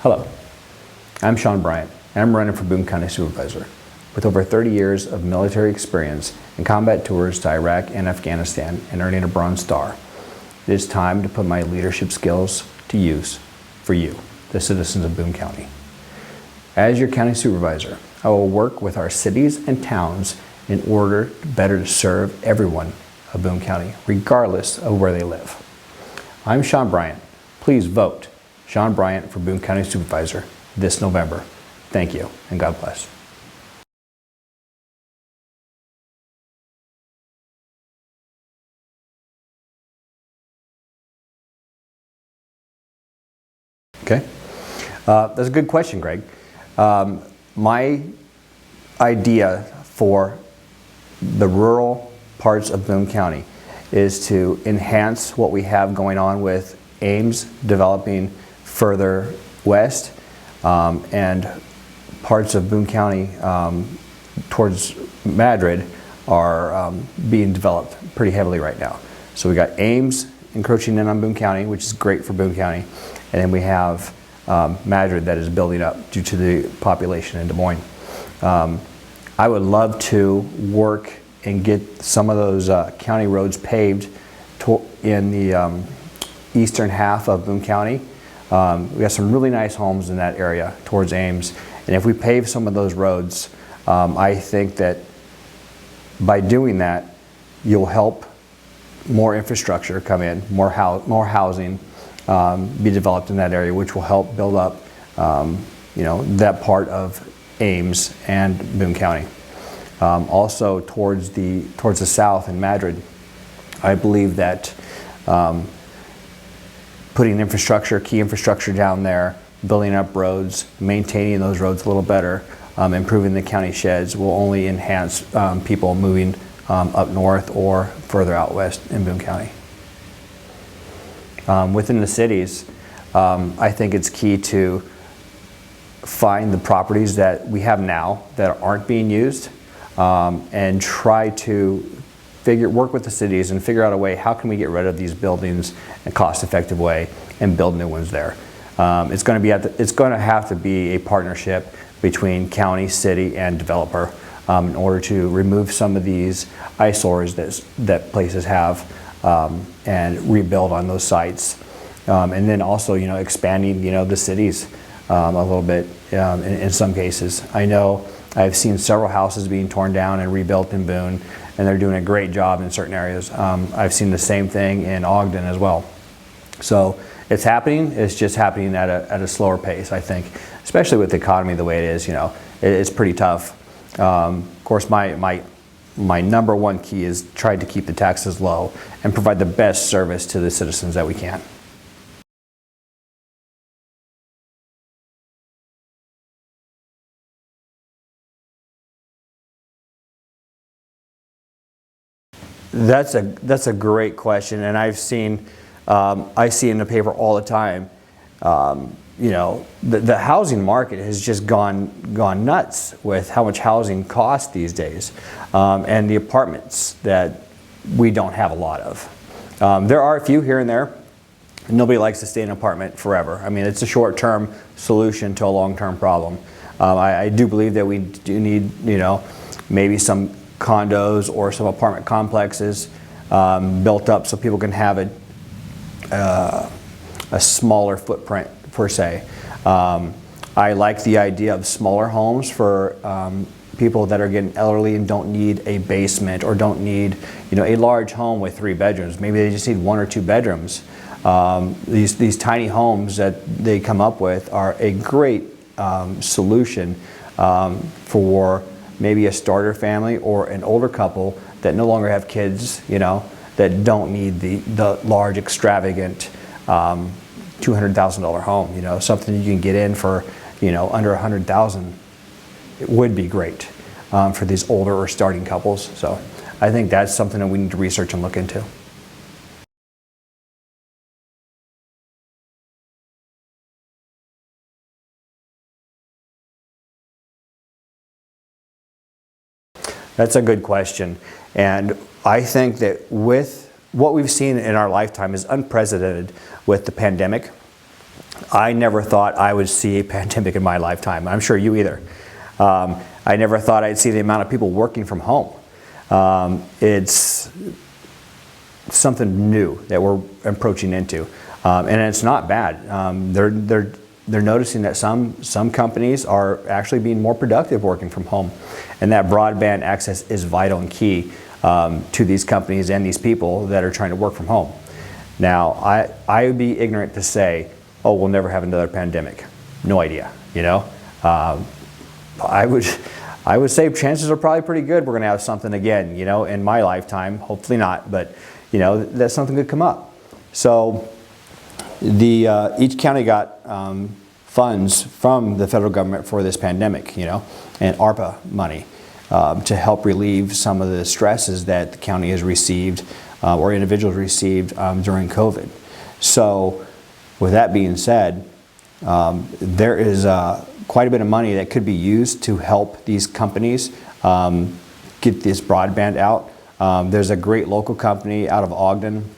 Hello, I'm Shawn Bryant, and I'm running for Boone County Supervisor. With over 30 years of military experience and combat tours to Iraq and Afghanistan and earning a Bronze Star, it is time to put my leadership skills to use for you, the citizens of Boone County. As your county supervisor, I will work with our cities and towns in order better to serve everyone of Boone County, regardless of where they live. I'm Shawn Bryant. Please vote Shawn Bryant for Boone County Supervisor this November. Thank you, and God bless. Okay, that's a good question, Greg. My idea for the rural parts of Boone County is to enhance what we have going on with Ames developing further west and parts of Boone County towards Madrid are being developed pretty heavily right now. So we got Ames encroaching in on Boone County, which is great for Boone County, and then we have Madrid that is building up due to the population in Des Moines. I would love to work and get some of those county roads paved in the eastern half of Boone County. We got some really nice homes in that area towards Ames, and if we pave some of those roads, I think that by doing that, you'll help more infrastructure come in, more housing be developed in that area, which will help build up that part of Ames and Boone County. Also towards the south in Madrid, I believe that putting key infrastructure down there, building up roads, maintaining those roads a little better, improving the county sheds will only enhance people moving up north or further out west in Boone County. Within the cities, I think it's key to find the properties that we have now that aren't being used and try to work with the cities and figure out a way, how can we get rid of these buildings in a cost-effective way and build new ones there. It's going to have to be a partnership between county, city, and developer in order to remove some of these eyesores that places have and rebuild on those sites. And then also, expanding, the cities a little bit in some cases. I know I've seen several houses being torn down and rebuilt in Boone, and they're doing a great job in certain areas. I've seen the same thing in Ogden as well. So it's happening. It's just happening at a slower pace, I think, especially with the economy the way it is. It's pretty tough. Of course, my number one key is trying to keep the taxes low and provide the best service to the citizens that we can. That's a great question, and I've seen I see in the paper all the time. The housing market has just gone nuts with how much housing costs these days, and the apartments that we don't have a lot of. There are a few here and there. Nobody likes to stay in an apartment forever. I mean, it's a short-term solution to a long-term problem. I do believe that we do need, maybe some condos or some apartment complexes built up so people can have a smaller footprint per se. I like the idea of smaller homes for people that are getting elderly and don't need a basement or don't need a large home with 3 bedrooms. Maybe they just need 1 or 2 bedrooms. These tiny homes that they come up with are a great solution for maybe a starter family or an older couple that no longer have kids, that don't need the large, extravagant $200,000 home. Something you can get in for under $100,000. It would be great for these older or starting couples. So I think that's something that we need to research and look into. That's a good question, and I think that with what we've seen in our lifetime is unprecedented with the pandemic. I never thought I would see a pandemic in my lifetime. I'm sure you either. I never thought I'd see the amount of people working from home. It's something new that we're approaching into, and it's not bad. They're noticing that some companies are actually being more productive working from home, and that broadband access is vital and key to these companies and these people that are trying to work from home. Now, I would be ignorant to say, oh, we'll never have another pandemic. No idea, you know. I would say chances are probably pretty good we're going to have something again, you know, in my lifetime. Hopefully not, but you know, that something could come up. So each county got funds from the federal government for this pandemic, you know, and ARPA money to help relieve some of the stresses that the county has received or individuals received during COVID. So with that being said, there is quite a bit of money that could be used to help these companies get this broadband out. There's a great local company out of Ogden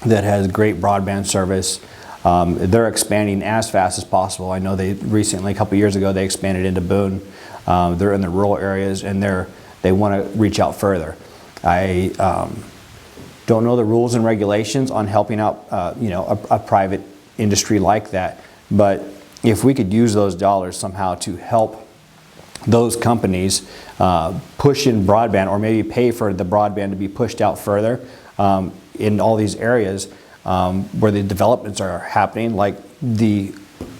that has great broadband service. They're expanding as fast as possible. I know they recently, a couple years ago, they expanded into Boone. They're in the rural areas and they want to reach out further. I don't know the rules and regulations on helping out you know, a private industry like that, but if we could use those dollars somehow to help those companies push in broadband, or maybe pay for the broadband to be pushed out further in all these areas where the developments are happening, like the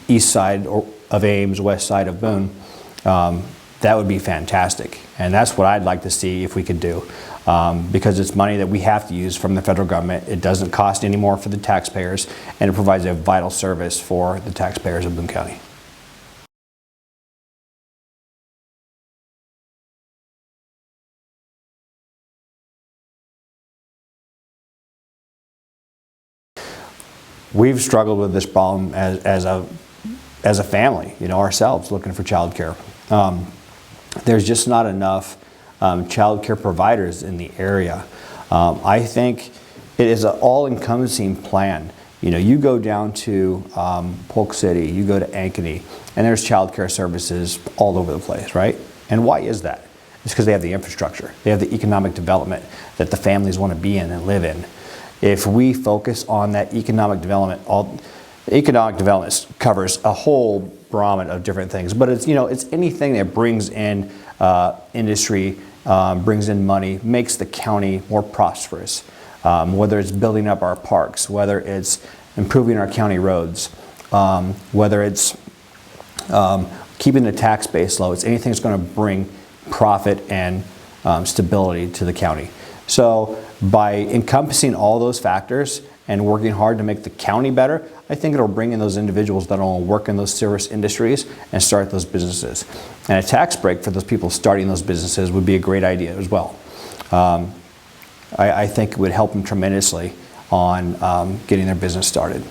east side of Ames, west side of Boone, that would be fantastic. And that's what I'd like to see if we could do, because it's money that we have to use from the federal government. It doesn't cost any more for the taxpayers, and it provides a vital service for the taxpayers of Boone County. We've struggled with this problem as a family, you know, ourselves, looking for childcare. There's just not enough child care providers in the area. I think it is an all-encompassing plan. You know, you go down to Polk City, you go to Ankeny, and there's child care services all over the place, right? And why is that? It's because they have the infrastructure. They have the economic development that the families want to be in and live in. If we focus on that economic development, economic development covers a whole gamut of different things, but it's, you know, it's anything that brings in industry, brings in money, makes the county more prosperous. Whether it's building up our parks, whether it's improving our county roads, whether it's keeping the tax base low, it's anything that's going to bring profit and stability to the county. So by encompassing all those factors and working hard to make the county better, I think it'll bring in those individuals that will work in those service industries and start those businesses. And a tax break for those people starting those businesses would be a great idea as well. I think it would help them tremendously on getting their business started.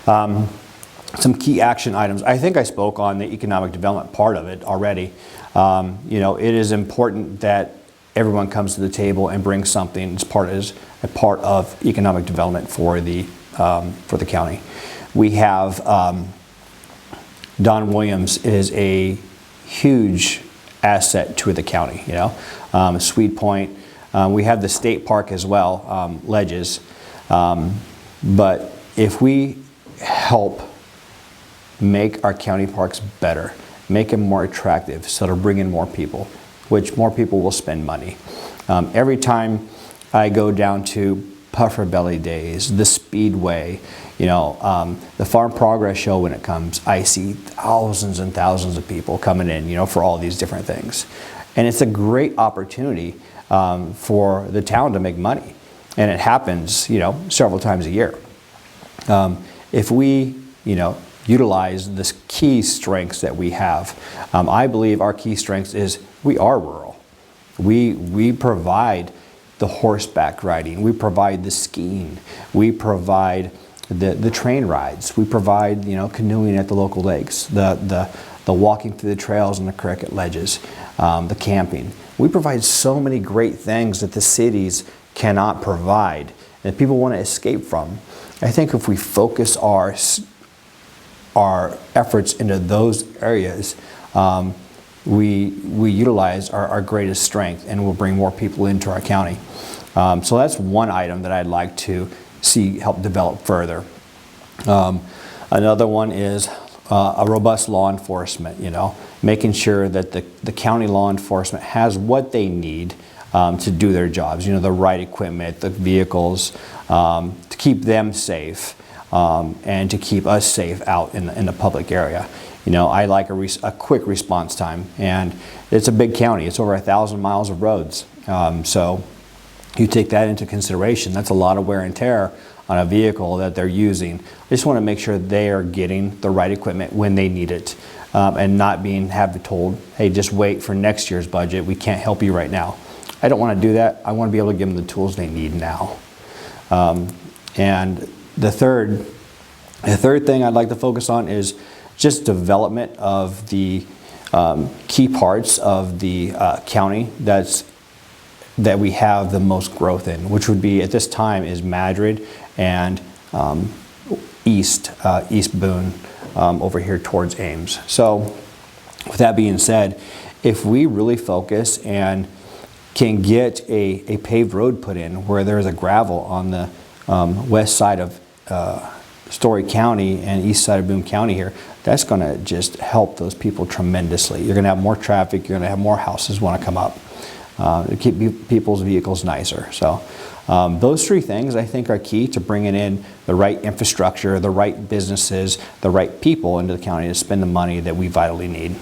Some key action items. I think I spoke on the economic development part of it already. You know, it is important that everyone comes to the table and brings something as a part of economic development for the county. We have Don Williams is a huge asset to the county. You know, Sweet Point. We have the state park as well, Ledges. But if we help make our county parks better, make them more attractive, so it'll bring in more people, which more people will spend money. Every time I go down to Puffer Belly Days, the Speedway, you know, the Farm Progress Show when it comes, I see thousands and thousands of people coming in, you know, for all these different things. And it's a great opportunity for the town to make money. And it happens, you know, several times a year. If we, you know, utilize the key strengths that we have, I believe our key strengths is we are rural. We provide the horseback riding, we provide the skiing, we provide the train rides, we provide, you know, canoeing at the local lakes, the the walking through the trails and the cricket ledges, the camping. We provide so many great things that the cities cannot provide, and people want to escape from. I think if we focus our efforts into those areas, we utilize our greatest strength, and we'll bring more people into our county. So that's one item that I'd like to see help develop further. Another one is a robust law enforcement, making sure that the county law enforcement has what they need to do their jobs, the right equipment, the vehicles, to keep them safe, and to keep us safe out in the public area. I like a quick response time, and it's a big county. It's over 1,000 miles of roads. So you take that into consideration. That's a lot of wear and tear on a vehicle that they're using. I just want to make sure they are getting the right equipment when they need it, and not have been told, hey, just wait for next year's budget. We can't help you right now. I don't want to do that. I want to be able to give them the tools they need now. And the third thing I'd like to focus on is just development of the key parts of the county that we have the most growth in, which would be at this time is Madrid and East Boone, over here towards Ames. So with that being said, if we really focus and can get a paved road put in where there's a gravel on the west side of Story County and east side of Boone County here, that's going to just help those people tremendously. You're going to have more traffic, you're going to have more houses want to come up. To keep people's vehicles nicer. So those three things I think are key to bringing in the right infrastructure, the right businesses, the right people into the county to spend the money that we vitally need.